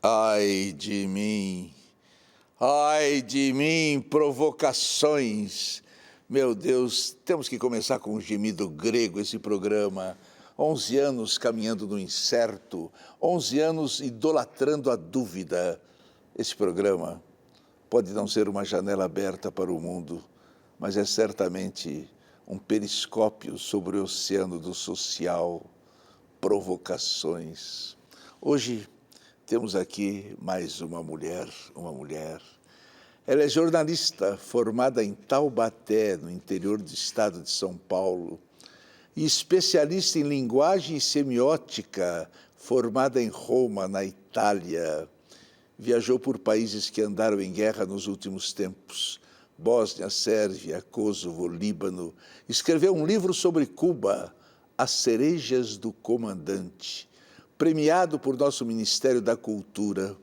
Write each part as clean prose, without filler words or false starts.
Ai de mim, provocações. Meu Deus, temos que começar com um gemido grego esse programa. 11 anos caminhando no incerto, 11 anos idolatrando a dúvida. Esse programa pode não ser uma janela aberta para o mundo, mas é certamente um periscópio sobre o oceano do social. Provocações. Hoje temos aqui mais uma mulher. Ela é jornalista formada em Taubaté, no interior do estado de São Paulo, e especialista em linguagem e semiótica, formada em Roma, na Itália. Viajou por países que andaram em guerra nos últimos tempos: Bósnia, Sérvia, Kosovo, Líbano. Escreveu um livro sobre Cuba, As Cerejas do Comandante, premiado por nosso Ministério da Cultura.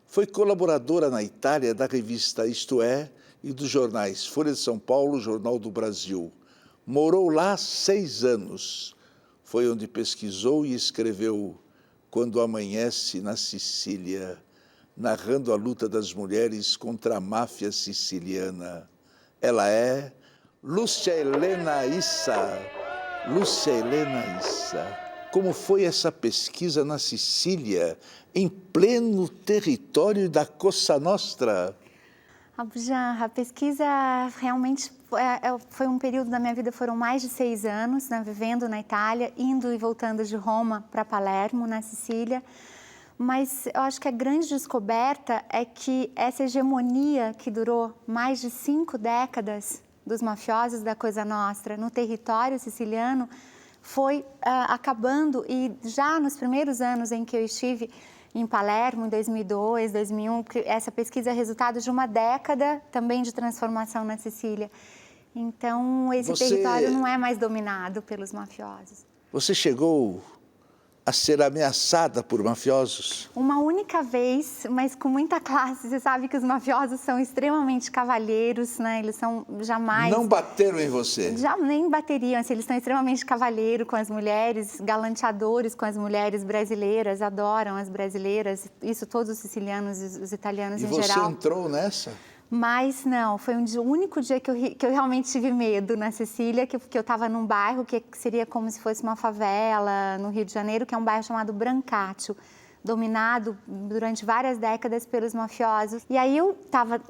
Foi colaboradora na Itália da revista Isto É e dos jornais Folha de São Paulo, Jornal do Brasil. Morou lá 6 anos. Foi onde pesquisou e escreveu Quando Amanhece na Sicília, narrando a luta das mulheres contra a máfia siciliana. Ela é Lúcia Helena Issa. Lúcia Helena Issa. Como foi essa pesquisa na Sicília, em pleno território da Cosa Nostra? Abujamra, a pesquisa realmente foi um período da minha vida, foram mais de 6 anos, né, vivendo na Itália, indo e voltando de Roma para Palermo, na Sicília. Mas eu acho que a grande descoberta é que essa hegemonia que durou mais de 5 décadas dos mafiosos da Cosa Nostra no território siciliano foi acabando, e já nos primeiros anos em que eu estive em Palermo, em 2002, 2001, essa pesquisa é resultado de uma década também de transformação na Sicília. Então, esse território não é mais dominado pelos mafiosos. Você chegou a ser ameaçada por mafiosos? Uma única vez, mas com muita classe. Você sabe que os mafiosos são extremamente cavalheiros, né? Eles são jamais... Não bateram em você? Já nem bateriam, assim, eles são extremamente cavalheiros com as mulheres, galanteadores com as mulheres brasileiras, adoram as brasileiras, isso todos os sicilianos e os italianos em geral. E você entrou nessa? Mas não, foi o único dia que eu realmente tive medo na Sicília, que eu estava num bairro que seria como se fosse uma favela no Rio de Janeiro, que é um bairro chamado Brancaccio, dominado durante várias décadas pelos mafiosos. E aí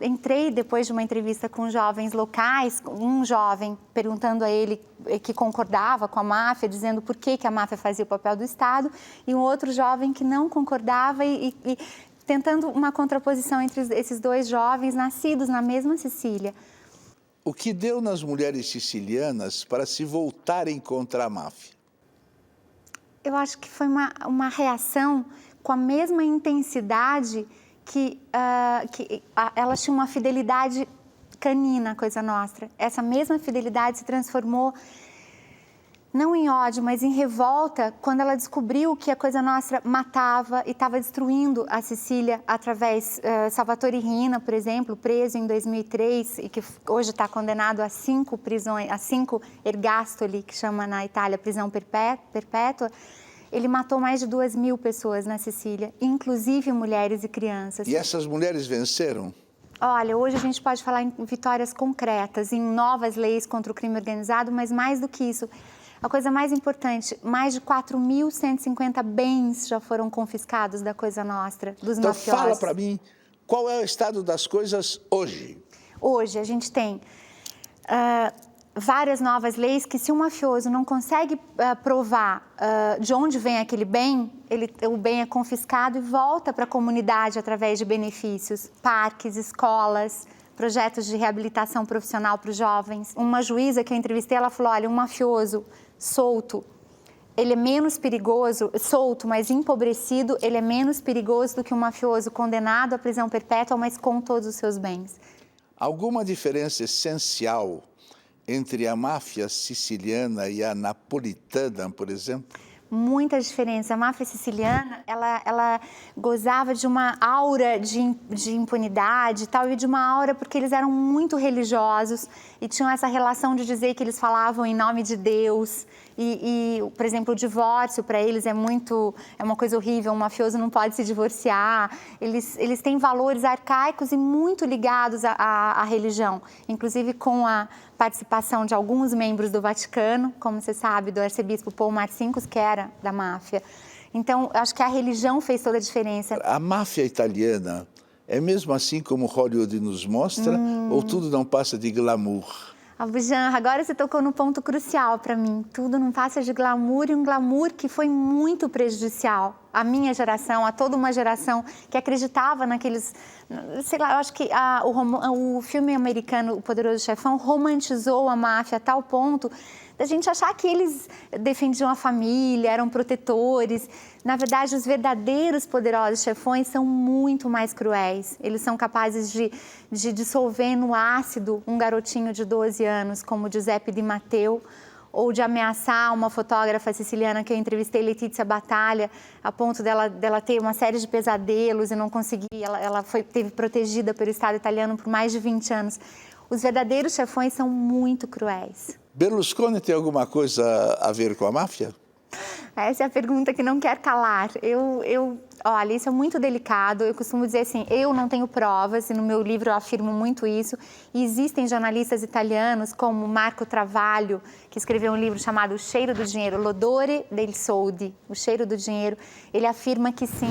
entrei depois de uma entrevista com jovens locais, um jovem perguntando a ele que concordava com a máfia, dizendo por que a máfia fazia o papel do Estado, e um outro jovem que não concordava e tentando uma contraposição entre esses dois jovens nascidos na mesma Sicília. O que deu nas mulheres sicilianas para se voltarem contra a máfia? Eu acho que foi uma reação com a mesma intensidade que elas tinham uma fidelidade canina à Cosa Nostra. Essa mesma fidelidade se transformou não em ódio, mas em revolta, quando ela descobriu que a Cosa Nostra matava e estava destruindo a Sicília através... Salvatore Riina, por exemplo, preso em 2003 e que hoje está condenado a 5 prisões, a 5 ergastoli, que chama na Itália prisão perpétua, ele matou mais de 2.000 pessoas na Sicília, inclusive mulheres e crianças. E essas mulheres venceram? Olha, hoje a gente pode falar em vitórias concretas, em novas leis contra o crime organizado, mas mais do que isso... A coisa mais importante, mais de 4.150 bens já foram confiscados da Cosa Nostra, dos mafiosos. Então fala para mim, qual é o estado das coisas hoje? Hoje a gente tem várias novas leis que, se um mafioso não consegue provar de onde vem aquele bem, o bem é confiscado e volta para a comunidade através de benefícios, parques, escolas, projetos de reabilitação profissional para os jovens. Uma juíza que eu entrevistei, ela falou, olha, um mafioso solto, ele é menos perigoso, solto, mas empobrecido, ele é menos perigoso do que um mafioso condenado à prisão perpétua, mas com todos os seus bens. Alguma diferença essencial entre a máfia siciliana e a napolitana, por exemplo? Muita diferença. A máfia siciliana, ela gozava de uma aura de impunidade e tal, e de uma aura porque eles eram muito religiosos e tinham essa relação de dizer que eles falavam em nome de Deus por exemplo, o divórcio para eles é uma coisa horrível, um mafioso não pode se divorciar. Eles têm valores arcaicos e muito ligados à religião, inclusive com a participação de alguns membros do Vaticano, como você sabe, do arcebispo Paul Marcinkus, que era da máfia. Então, acho que a religião fez toda a diferença. A máfia italiana é mesmo assim como Hollywood nos mostra, ou tudo não passa de glamour? Abujamra, agora você tocou no ponto crucial para mim. Tudo não passa de glamour, e um glamour que foi muito prejudicial à minha geração, a toda uma geração que acreditava naqueles... Sei lá, eu acho que o filme americano O Poderoso Chefão romantizou a máfia a tal ponto da gente achar que eles defendiam a família, eram protetores. Na verdade, os verdadeiros poderosos chefões são muito mais cruéis. Eles são capazes de dissolver no ácido um garotinho de 12 anos, como Giuseppe Di Matteo, ou de ameaçar uma fotógrafa siciliana que eu entrevistei, Letizia Battaglia, a ponto dela ter uma série de pesadelos e não conseguir. Ela teve protegida pelo Estado italiano por mais de 20 anos. Os verdadeiros chefões são muito cruéis. Berlusconi tem alguma coisa a ver com a máfia? Essa é a pergunta que não quer calar. Olha, isso é muito delicado. Eu costumo dizer assim, eu não tenho provas, e no meu livro eu afirmo muito isso. E existem jornalistas italianos, como Marco Travaglio, que escreveu um livro chamado O Cheiro do Dinheiro, L'odore del soldi, O Cheiro do Dinheiro. Ele afirma que sim.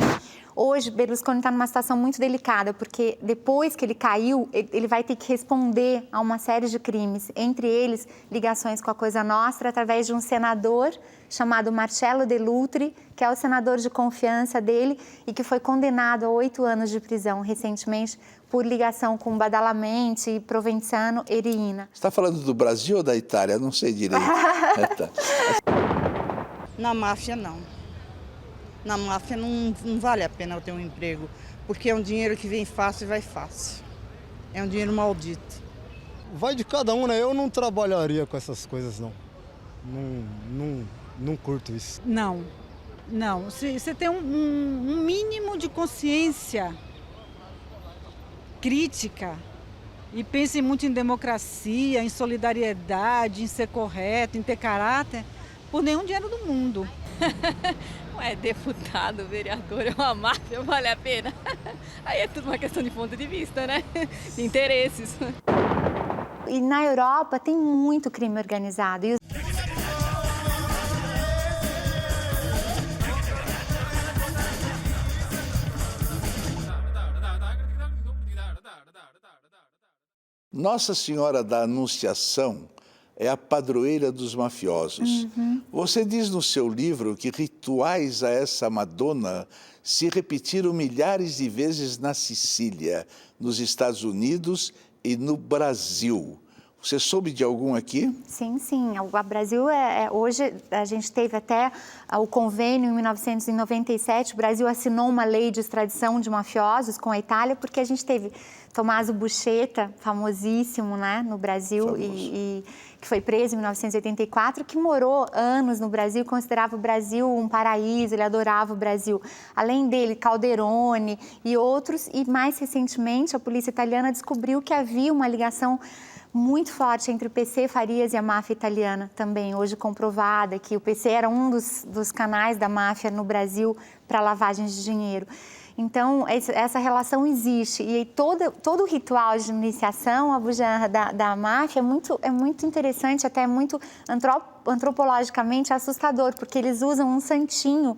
Hoje, Berlusconi está numa situação muito delicada, porque depois que ele caiu, ele vai ter que responder a uma série de crimes, entre eles ligações com a Cosa Nostra, através de um senador chamado Marcello Dell'Utri, que é o senador de confiança dele e que foi condenado a 8 anos de prisão recentemente por ligação com Badalamenti, Provenzano e Riina. Você está falando do Brasil ou da Itália? Não sei direito. Na máfia, não. Na máfia não vale a pena eu ter um emprego, porque é um dinheiro que vem fácil e vai fácil. É um dinheiro maldito. Vai de cada um, né? Eu não trabalharia com essas coisas, não. Não curto isso. Não. Você tem um mínimo de consciência crítica e pense muito em democracia, em solidariedade, em ser correto, em ter caráter, por nenhum dinheiro do mundo. Ué, deputado, vereador, é uma máfia, vale a pena? Aí é tudo uma questão de ponto de vista, né? De interesses. E na Europa tem muito crime organizado. Nossa Senhora da Anunciação é a padroeira dos mafiosos. Você diz no seu livro que rituais a essa Madonna se repetiram milhares de vezes na Sicília, nos Estados Unidos e no Brasil. Você soube de algum aqui? Sim. O Brasil, hoje, a gente teve até o convênio em 1997, o Brasil assinou uma lei de extradição de mafiosos com a Itália, porque a gente teve Tommaso Buscetta, famosíssimo, né, no Brasil, e que foi preso em 1984, que morou anos no Brasil, considerava o Brasil um paraíso, ele adorava o Brasil. Além dele, Calderone e outros, e mais recentemente a polícia italiana descobriu que havia uma ligação muito forte entre o PC Farias e a máfia italiana também, hoje comprovada, que o PC era um dos canais da máfia no Brasil para lavagens de dinheiro. Então, essa relação existe. E todo o ritual de iniciação, Abujamra, da máfia é muito interessante, até muito antropologicamente assustador, porque eles usam um santinho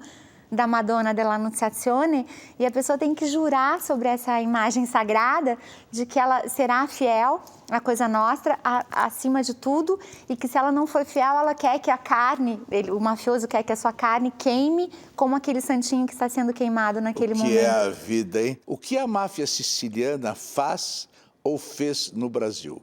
da Madonna dell'Annunciazione e a pessoa tem que jurar sobre essa imagem sagrada de que ela será fiel à Cosa Nostra acima de tudo e que se ela não for fiel, ela quer que a carne, o mafioso quer que a sua carne queime como aquele santinho que está sendo queimado naquele momento. O que é a vida, hein? O que a máfia siciliana faz ou fez no Brasil?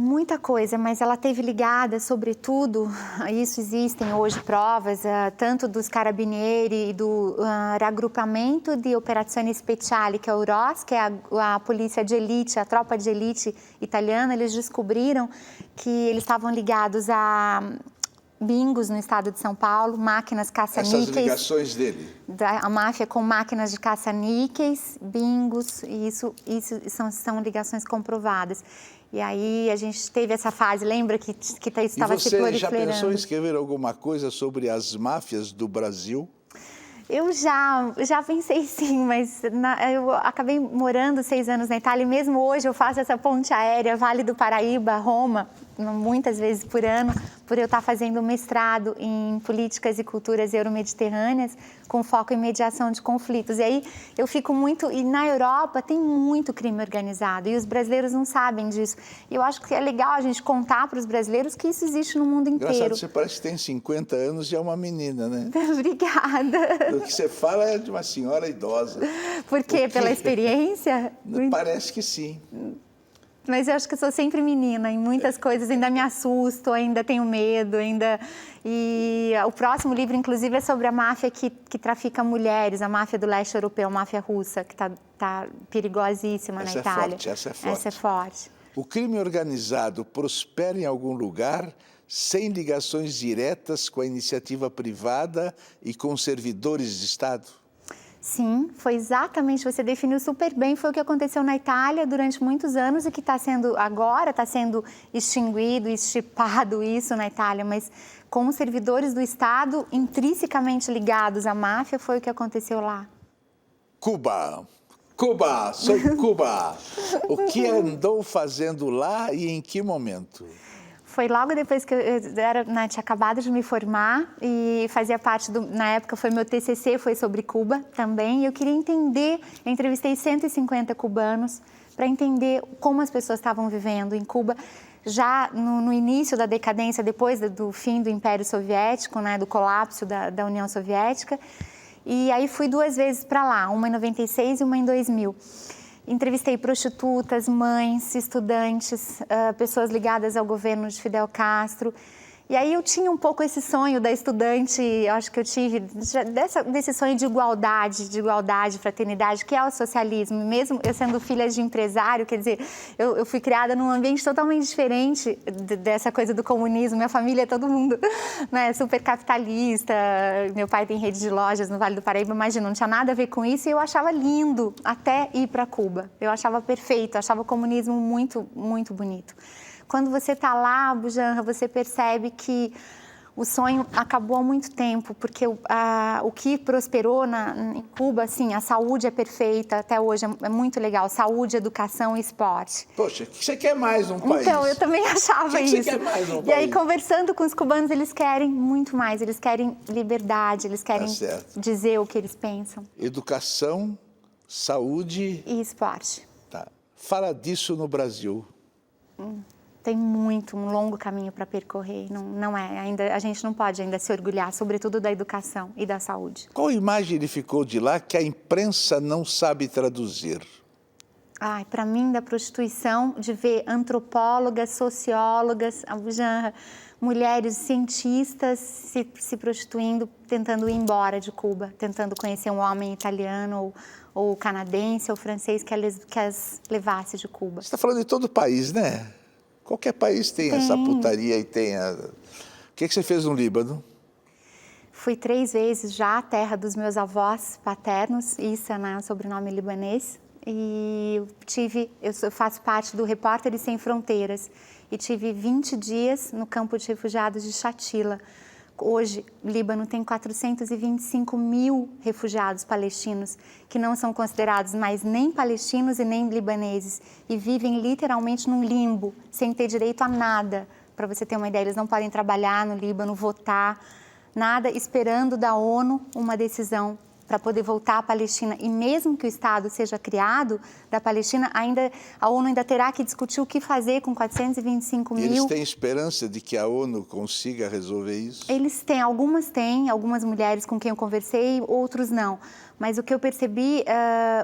Muita coisa, mas ela teve ligada, sobretudo, isso existem hoje provas, tanto dos Carabinieri e do Raggruppamento di Operazioni Speciali, que é o ROS, que é a polícia de elite, a tropa de elite italiana. Eles descobriram que eles estavam ligados bingos no estado de São Paulo, máquinas caça-níqueis. Essas ligações dele? A máfia com máquinas de caça-níqueis, bingos, e isso são ligações comprovadas. E aí a gente teve essa fase, lembra que isso estava se proliferando. E você já pensou em escrever alguma coisa sobre as máfias do Brasil? Eu já pensei sim, mas eu acabei morando 6 anos na Itália e mesmo hoje eu faço essa ponte aérea Vale do Paraíba, Roma, muitas vezes por ano, por eu estar fazendo mestrado em políticas e culturas euromediterrâneas com foco em mediação de conflitos. E aí eu fico muito... E na Europa tem muito crime organizado e os brasileiros não sabem disso. E eu acho que é legal a gente contar para os brasileiros que isso existe no mundo inteiro. Engraçado, você parece que tem 50 anos e é uma menina, né? Obrigada. O que você fala é de uma senhora idosa. Por quê? Pela experiência? Parece que sim. Mas eu acho que eu sou sempre menina, em muitas coisas ainda me assusto, ainda tenho medo, ainda... E o próximo livro, inclusive, é sobre a máfia que trafica mulheres, a máfia do leste europeu, a máfia russa, que tá perigosíssima na Itália. Essa é forte. Essa é forte. O crime organizado prospera em algum lugar sem ligações diretas com a iniciativa privada e com servidores de Estado? Sim, foi exatamente, você definiu super bem, foi o que aconteceu na Itália durante muitos anos e que está sendo extinguido, extirpado isso na Itália, mas com os servidores do Estado intrinsecamente ligados à máfia, foi o que aconteceu lá. Cuba, sou Cuba. O que andou fazendo lá e em que momento? Foi logo depois que eu tinha acabado de me formar e fazia parte na época foi meu TCC, foi sobre Cuba também. E eu queria entender, eu entrevistei 150 cubanos para entender como as pessoas estavam vivendo em Cuba. Já no início da decadência, depois do fim do Império Soviético, né, do colapso da União Soviética. E aí fui 2 vezes para lá, uma em 96 e uma em 2000. Entrevistei prostitutas, mães, estudantes, pessoas ligadas ao governo de Fidel Castro. E aí eu tinha um pouco esse sonho da estudante, eu acho que eu tive, desse sonho de igualdade, fraternidade, que é o socialismo. Mesmo eu sendo filha de empresário, quer dizer, eu fui criada num ambiente totalmente diferente dessa coisa do comunismo. Minha família é todo mundo, né, super capitalista. Meu pai tem rede de lojas no Vale do Paraíba, imagina, não tinha nada a ver com isso. E eu achava lindo até ir para Cuba. Eu achava perfeito, eu achava o comunismo muito, muito bonito. Quando você está lá, Bujanra, você percebe que o sonho acabou há muito tempo, porque o que prosperou em Cuba, assim, a saúde é perfeita, até hoje é muito legal, saúde, educação e esporte. Poxa, o que você quer mais num país? Então, eu também achava isso. O que você quer mais num país? E aí, conversando com os cubanos, eles querem muito mais, eles querem liberdade, eles querem dizer o que eles pensam. Educação, saúde... E esporte. Tá. Fala disso no Brasil. Tem um longo caminho para percorrer, não é, ainda, a gente não pode ainda se orgulhar, sobretudo da educação e da saúde. Qual imagem ele ficou de lá que a imprensa não sabe traduzir? Para mim, da prostituição, de ver antropólogas, sociólogas, mulheres cientistas se prostituindo, tentando ir embora de Cuba, tentando conhecer um homem italiano ou canadense ou francês que as levasse de Cuba. Você está falando de todo o país, né? Qualquer país tem essa putaria e tem a... O que você fez no Líbano? Fui 3 vezes já à terra dos meus avós paternos, Issa, né, sobrenome libanês. E eu faço parte do Repórteres Sem Fronteiras e tive 20 dias no campo de refugiados de Shatila. Hoje, o Líbano tem 425 mil refugiados palestinos que não são considerados mais nem palestinos e nem libaneses e vivem literalmente num limbo, sem ter direito a nada. Para você ter uma ideia, eles não podem trabalhar no Líbano, votar, nada, esperando da ONU uma decisão para poder voltar à Palestina. E mesmo que o Estado seja criado da Palestina, a ONU ainda terá que discutir o que fazer com 425 mil. Eles têm esperança de que a ONU consiga resolver isso? Eles têm, algumas mulheres com quem eu conversei, outros não. Mas o que eu percebi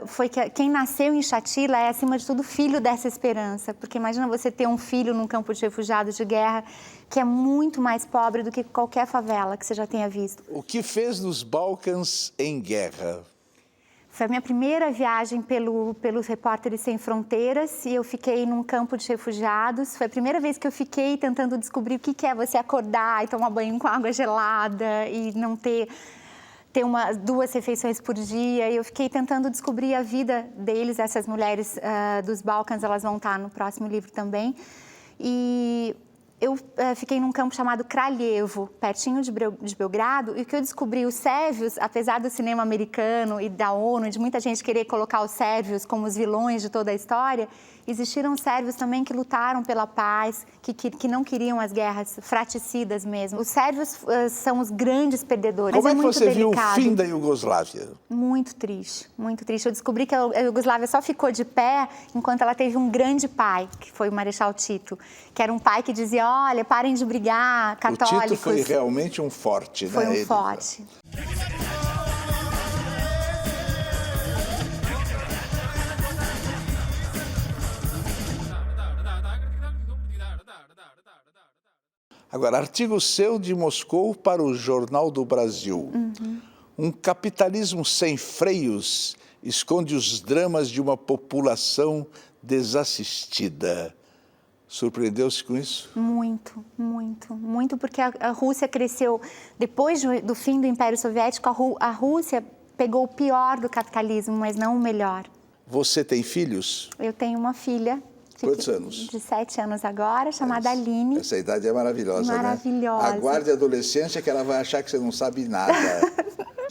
foi que quem nasceu em Shatila é, acima de tudo, filho dessa esperança. Porque imagina você ter um filho num campo de refugiados de guerra que é muito mais pobre do que qualquer favela que você já tenha visto. O que fez nos Balcãs em guerra? Foi a minha primeira viagem pelos Repórteres Sem Fronteiras e eu fiquei num campo de refugiados. Foi a primeira vez que eu fiquei tentando descobrir o que é você acordar e tomar banho com água gelada e não ter 2 refeições por dia. E eu fiquei tentando descobrir a vida deles. Essas mulheres dos Balcãs, elas vão estar no próximo livro também. E eu fiquei num campo chamado Kraljevo, pertinho de Belgrado, e o que eu descobri, os sérvios, apesar do cinema americano e da ONU, de muita gente querer colocar os sérvios como os vilões de toda a história, existiram sérvios também que lutaram pela paz, que não queriam as guerras fratricidas mesmo. Os sérvios são os grandes perdedores. Como é que muito você viu o delicado. fim da Iugoslávia? Muito triste, muito triste. Eu descobri que a Iugoslávia só ficou de pé enquanto ela teve um grande pai, que foi o Marechal Tito, que era um pai que dizia, olha, parem de brigar, católicos. O Tito foi realmente um forte, né? Foi um forte. Agora, artigo seu de Moscou para o Jornal do Brasil. Um capitalismo sem freios esconde os dramas de uma população desassistida. Surpreendeu-se com isso? Muito, muito, muito, porque a Rússia cresceu, depois do fim do Império Soviético, a Rússia pegou o pior do capitalismo, mas não o melhor. Você tem filhos? Eu tenho uma filha. Quantos anos? De 7 anos agora, chamada Aline. Essa idade é maravilhosa, Maravilhosa. né? Aguarde a adolescência que ela vai achar que você não sabe nada.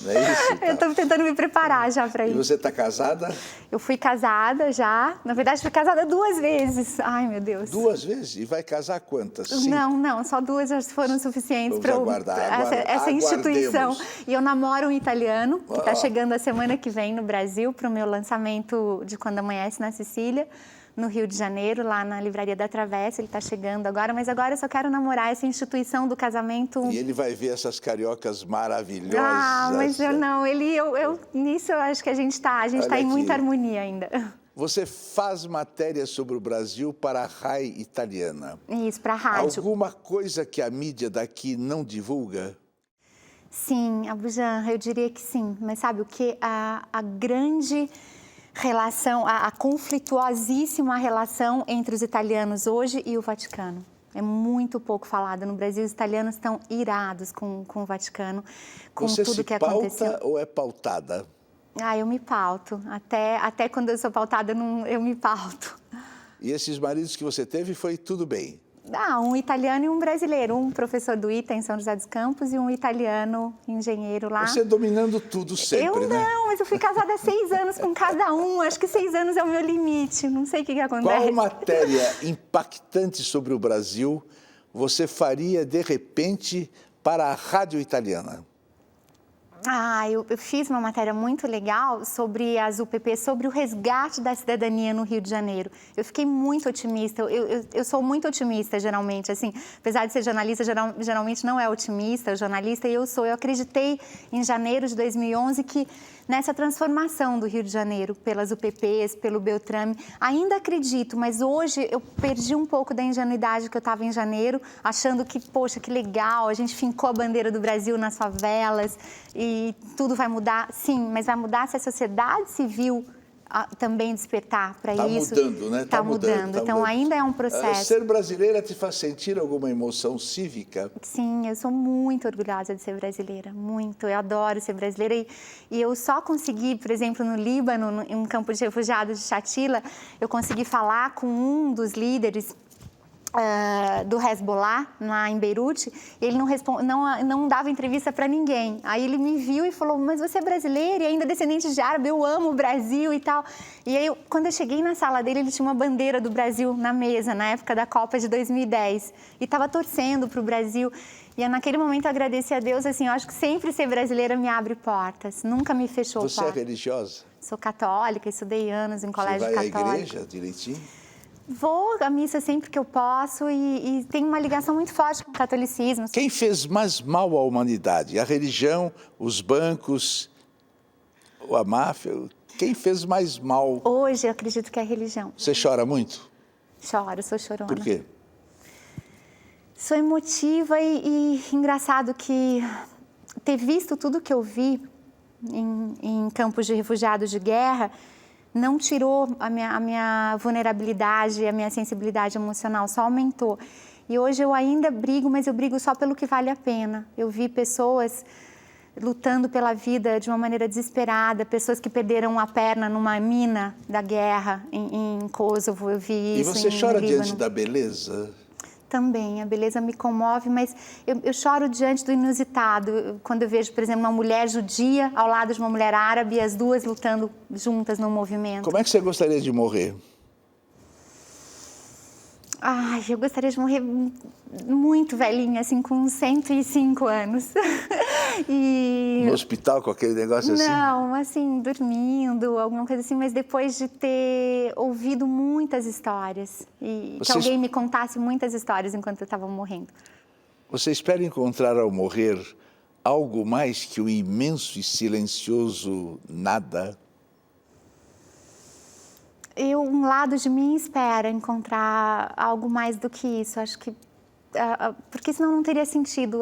Não é isso? Eu estou tentando me preparar já para isso. E você está casada? Eu fui casada já. Na verdade, fui casada 2 vezes. Ai, meu Deus. 2 vezes? E vai casar quantas? 5? Não, só 2 já foram suficientes para essa instituição. E eu namoro um italiano, que está chegando a semana que vem no Brasil, para o meu lançamento de Quando Amanhece na Sicília, no Rio de Janeiro, lá na Livraria da Travessa. Ele está chegando agora, mas agora eu só quero namorar essa instituição do casamento. E ele vai ver essas cariocas maravilhosas. Ah, mas eu não. Nisso eu acho que a gente está em muita harmonia ainda. Você faz matéria sobre o Brasil para a RAI italiana. Isso, para a rádio. Alguma coisa que a mídia daqui não divulga? Sim, Abujamra, eu diria que sim. Mas sabe o que? A grande relação, a conflituosíssima relação entre os italianos hoje e o Vaticano. É muito pouco falado. No Brasil, os italianos estão irados com o Vaticano, com tudo que aconteceu. Você se pauta ou é pautada? Eu me pauto. Até quando eu sou pautada, eu me pauto. E esses maridos que você teve, foi tudo bem? Um italiano e um brasileiro. Um professor do ITA em São José dos Campos e um italiano engenheiro lá. Você dominando tudo sempre, né? Não, mas eu fui casada há 6 anos com cada um. Acho que 6 anos é o meu limite. Não sei o que acontece. Qual matéria impactante sobre o Brasil você faria, de repente, para a rádio italiana? Eu fiz uma matéria muito legal sobre as UPP, sobre o resgate da cidadania no Rio de Janeiro. Eu fiquei muito otimista, eu sou muito otimista, geralmente, assim, apesar de ser jornalista, geralmente não é otimista, o jornalista, e eu acreditei em janeiro de 2011 que nessa transformação do Rio de Janeiro pelas UPPs, pelo Beltrame, ainda acredito, mas hoje eu perdi um pouco da ingenuidade que eu estava em janeiro, achando que, poxa, que legal, a gente fincou a bandeira do Brasil nas favelas e tudo vai mudar. Sim, mas vai mudar se a sociedade civil também despertar para isso. Está mudando, né? Está mudando. Então, ainda é um processo. Ser brasileira te faz sentir alguma emoção cívica? Sim, eu sou muito orgulhosa de ser brasileira, muito. Eu adoro ser brasileira e eu só consegui, por exemplo, no Líbano, em um campo de refugiados de Shatila, eu consegui falar com um dos líderes do Hezbollah, lá em Beirute, e ele não dava entrevista para ninguém. Aí ele me viu e falou, mas você é brasileira e ainda descendente de árabe, eu amo o Brasil e tal. E aí, quando eu cheguei na sala dele, ele tinha uma bandeira do Brasil na mesa, na época da Copa de 2010, e estava torcendo para o Brasil. E naquele momento eu agradeci a Deus, assim, eu acho que sempre ser brasileira me abre portas, nunca me fechou portas. Você é religiosa? Sou católica, estudei anos em colégio católico. Você vai à igreja direitinho? Vou à missa sempre que eu posso e tenho uma ligação muito forte com o catolicismo. Quem fez mais mal à humanidade? A religião, os bancos, a máfia? Quem fez mais mal? Hoje eu acredito que é a religião. Você chora muito? Choro, sou chorona. Por quê? Sou emotiva e engraçado que ter visto tudo que eu vi em campos de refugiados de guerra não tirou a minha vulnerabilidade, a minha sensibilidade emocional, só aumentou. E hoje eu ainda brigo, mas eu brigo só pelo que vale a pena. Eu vi pessoas lutando pela vida de uma maneira desesperada, pessoas que perderam a perna numa mina da guerra em Kosovo, eu vi isso. E você chora no Líbano. diante da beleza? Também, a beleza me comove, mas eu choro diante do inusitado. Quando eu vejo, por exemplo, uma mulher judia ao lado de uma mulher árabe, as duas lutando juntas no movimento. Como é que você gostaria de morrer? Ai, eu gostaria de morrer muito velhinha, assim, com 105 anos. No hospital, com aquele negócio assim? Não, assim, dormindo, alguma coisa assim, mas depois de ter ouvido muitas histórias. E que alguém me contasse muitas histórias enquanto eu estava morrendo. Você espera encontrar ao morrer algo mais que o imenso e silencioso nada? Um lado de mim espera encontrar algo mais do que isso. Acho que porque senão não teria sentido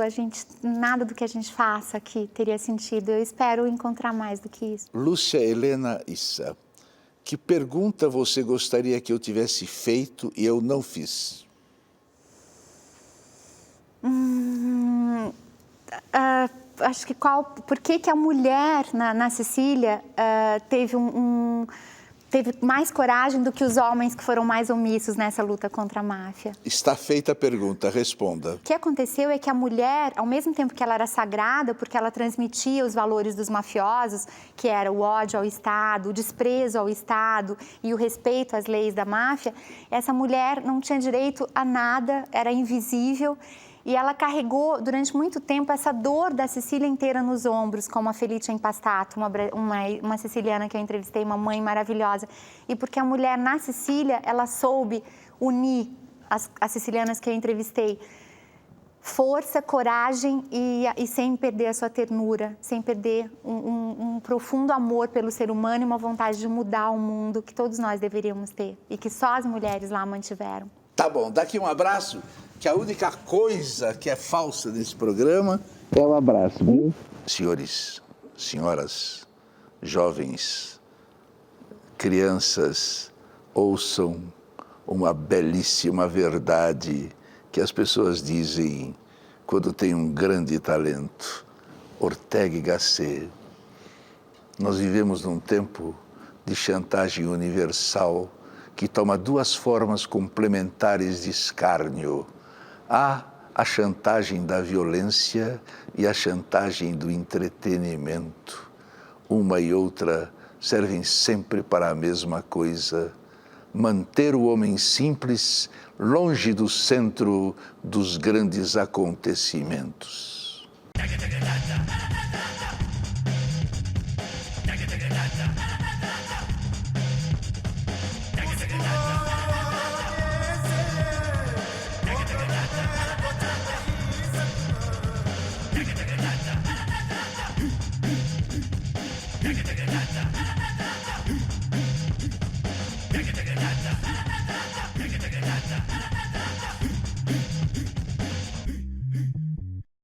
nada do que a gente faça aqui teria sentido. Eu espero encontrar mais do que isso. Lúcia Helena Issa, que pergunta você gostaria que eu tivesse feito e eu não fiz? Acho que por que a mulher na Sicília teve teve mais coragem do que os homens que foram mais omissos nessa luta contra a máfia? Está feita a pergunta, responda. O que aconteceu é que a mulher, ao mesmo tempo que ela era sagrada, porque ela transmitia os valores dos mafiosos, que era o ódio ao Estado, o desprezo ao Estado e o respeito às leis da máfia, essa mulher não tinha direito a nada, era invisível. E ela carregou, durante muito tempo, essa dor da Sicília inteira nos ombros, como a Felicia Impastato, uma siciliana que eu entrevistei, uma mãe maravilhosa. E porque a mulher na Sicília, ela soube unir as sicilianas que eu entrevistei. Força, coragem e sem perder a sua ternura, sem perder um profundo amor pelo ser humano e uma vontade de mudar o mundo que todos nós deveríamos ter e que só as mulheres lá mantiveram. Tá bom, daqui um abraço, que a única coisa que é falsa nesse programa é o abraço, viu? Senhores, senhoras, jovens, crianças, ouçam uma belíssima verdade que as pessoas dizem quando tem um grande talento. Ortega y Gasset. Nós vivemos num tempo de chantagem universal que toma duas formas complementares de escárnio. Há a chantagem da violência e a chantagem do entretenimento. Uma e outra servem sempre para a mesma coisa: manter o homem simples longe do centro dos grandes acontecimentos.